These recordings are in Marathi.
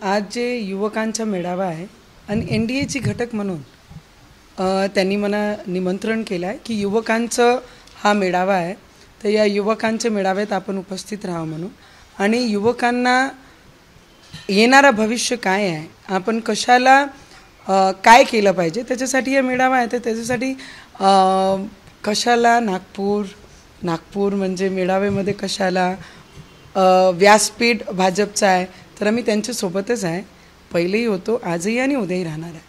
आज जे युवकांचा मेळावा आहे आणि NDAची घटक म्हणून त्यांनी मला निमंत्रण केलं आहे की युवकांचं हा मेळावा आहे, तर या युवकांच्या मेळाव्यात आपण उपस्थित राहावं म्हणून. आणि युवकांना येणारं भविष्य काय आहे, आपण कशाला काय केलं पाहिजे, त्याच्यासाठी हा मेळावा आहे. तर त्याच्यासाठी कशाला नागपूर म्हणजे मेळाव्यामध्ये कशाला व्यासपीठ भाजपचा आहे, तर आम्ही त्यांच्यासोबतच आहे. पहिलेही होतो, आजही आणि उद्याही राहणार आहे.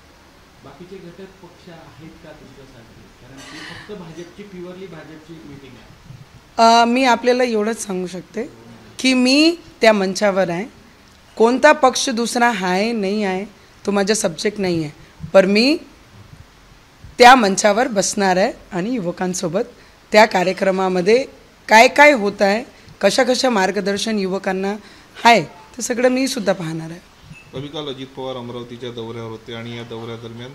बाकीचे घटक पक्ष आहेत का तुमच्यासाठी? कारण ती फक्त भाजपची प्युअरली भाजपची मीटिंग आहे. मी आपल्याला एवढंच सांगू शकते की मी त्या मंचावर आहे. कोणता पक्ष दुसरा आहे नाही आहे तो माझा सब्जेक्ट नाही आहे, पर मी त्या मंचावर बसणार आहे आणि युवकांसोबत त्या कार्यक्रमामध्ये काय काय होत आहे, कशा मार्गदर्शन युवकांना आहे, ते सगळं मी सुद्धा पाहणार आहे. काल अजित पवार अमरावतीच्या दौऱ्यावर होते आणि या दौऱ्यादरम्यान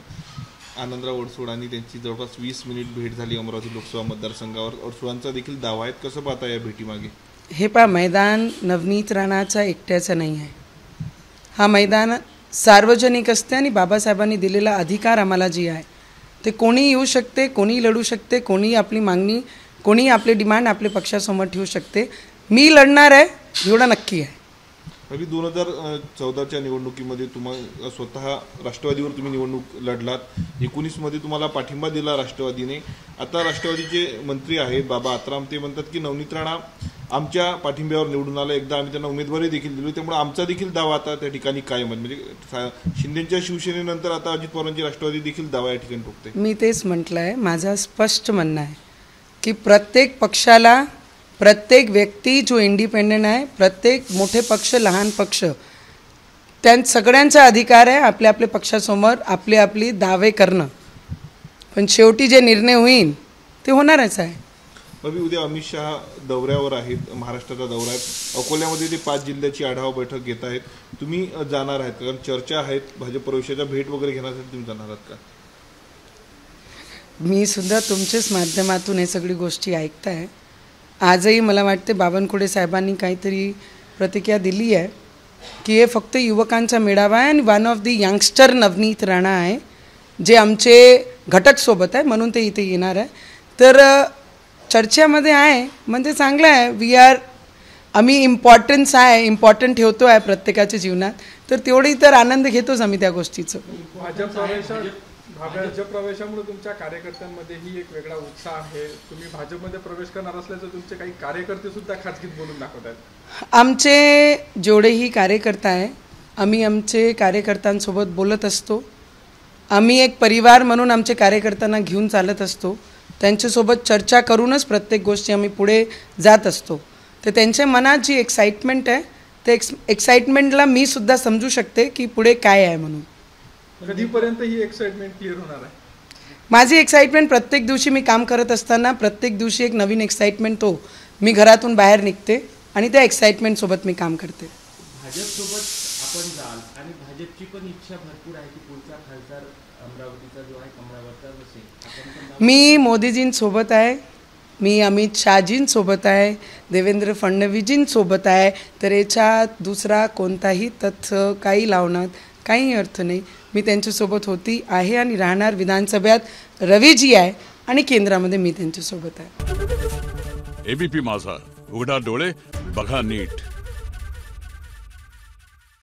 आनंदराव अडसूळ आणि त्यांची जवळपास 20 मिनिट भेट झाली अमरावती लोकसभा मतदारसंघावर. अडसूळांचा देखील दावा आहे, कसं पाहता या भेटीमागे? हे मैदान नवनीत राणाचा एकट्याचं नाही आहे. हा मैदान सार्वजनिक असते आणि बाबासाहेबांनी दिलेला अधिकार आम्हाला जी आहे ते कोणी येऊ शकते, कोणी लढू शकते, कोणी आपली मागणी, कोणी आपले डिमांड आपल्या पक्षासमोर ठेवू शकते. मी लढणार आहे एवढं नक्की आहे. 2014च्या निवडणुकीमध्ये तुम्हाला स्वतः राष्ट्रवादीवर तुम्ही निवडणूक लढलात. 19 मध्ये तुम्हाला पाठिंबा दिला राष्ट्रवादीने. आता राष्ट्रवादीचे मंत्री आहेत बाबा आत्राम, ते म्हणतात की नवनीत राणा आमच्या पाठिंब्यावर निवडून आला, एकदा आम्ही त्यांना उमेदवारी देखील दिली, त्यामुळे आमचा देखील दावा आता त्या ठिकाणी कायम आहे. म्हणजे शिंदेच्या शिवसेनेनंतर आता अजित पवारांची राष्ट्रवादी देखील दावा या ठिकाणी ठोकते. मी तेच म्हटलं आहे, माझं स्पष्ट म्हणणं आहे की प्रत्येक पक्षाला, प्रत्येक व्यक्ती जो इंडिपेंडेंट आहे, प्रत्येक मोठे पक्ष लहान पक्ष, त्या सगळ्यांचा अधिकार आहे आपल्या आपल्या पक्षासमोर आपली दावे करणं, पण शेवटी जे निर्णय होईल ते होणारच आहे. उद्या अमित शहा दौऱ्यावर आहेत, महाराष्ट्राचा दौरा आहे. अकोल्यामध्ये ते 5 जिल्ह्याची आढावा बैठक घेत आहेत. तुम्ही जाणार आहेत? कारण चर्चा आहेत भाजप प्रवेशाच्या, भेट वगैरे घेण्यासाठी तुम्ही जाणार आहात का? मी सुद्धा तुमच्याच माध्यमातून हे सगळी गोष्टी ऐकताय. आजही मला वाटते बावनकुळे साहेबांनी काहीतरी प्रतिक्रिया दिली आहे की हे फक्त युवकांचा मेळावा आहे आणि one of the youngster Navneet Rana आहे जे आमचे घटकसोबत आहे म्हणून ते इथे येणार आहे. तर चर्चेमध्ये आहे म्हणजे चांगलं आहे. आम्ही इम्पॉर्टंट ठेवतो आहे प्रत्येकाच्या जीवनात, तर तेवढी तर आनंद घेतोच आम्ही त्या गोष्टीचं. भाजप प्रवेशामुळे तुमच्या कार्यकर्त्यांमध्येही एक वेगळा उत्साह आहे. तुम्ही भाजपमध्ये प्रवेश करणार असल्याचं तुमचे काही कार्यकर्ते सुद्धा खाजगीत बोलून दाखवत आहेत. आमचे जेवढेही कार्यकर्ता आहे, आम्ही आमचे कार्यकर्त्यांसोबत बोलत असतो. आम्ही एक परिवार म्हणून आमचे कार्यकर्त्यांना घेऊन चालत असतो. त्यांच्यासोबत चर्चा करूनच प्रत्येक गोष्टी आम्ही पुढे जात असतो. तर त्यांच्या मनात जी एक्साइटमेंट आहे, ते एक्साइटमेंटला मी सुद्धा समजू शकते की पुढे काय आहे म्हणून. कधीपर्यंत ही एक्साइटमेंट क्लिअर होणार आहे? माझी एक्साइटमेंट प्रत्येक दिवशी मी काम करत असताना प्रत्येक दिवशी एक नवीन एक्साइटमेंट मी घरातून बाहेर निघते आणि त्या एक्साइटमेंटसोबत मी काम करते. भाजपसोबत आपण जाल आणि भाजपची पण इच्छा भरपूर आहे की पुढचा खासदार अमरावतीचा जो आहे कमळावरचा असेल. मी मोदीजींसोबत आहे, मी अमित शहाजींसोबत आहे, देवेंद्र फडणवीसजींसोबत आहे. तर याच्यात दुसरा कोणताही तथ्य काही लावण्यात काही अर्थ नाही. मी त्यांच्यासोबत होती, आहे आणि राहणार. विधानसभेत रवीजी आहे आणि केंद्रामध्ये मी त्यांच्यासोबत आहे. ABP माझा, उघडा डोळे बघा नीट.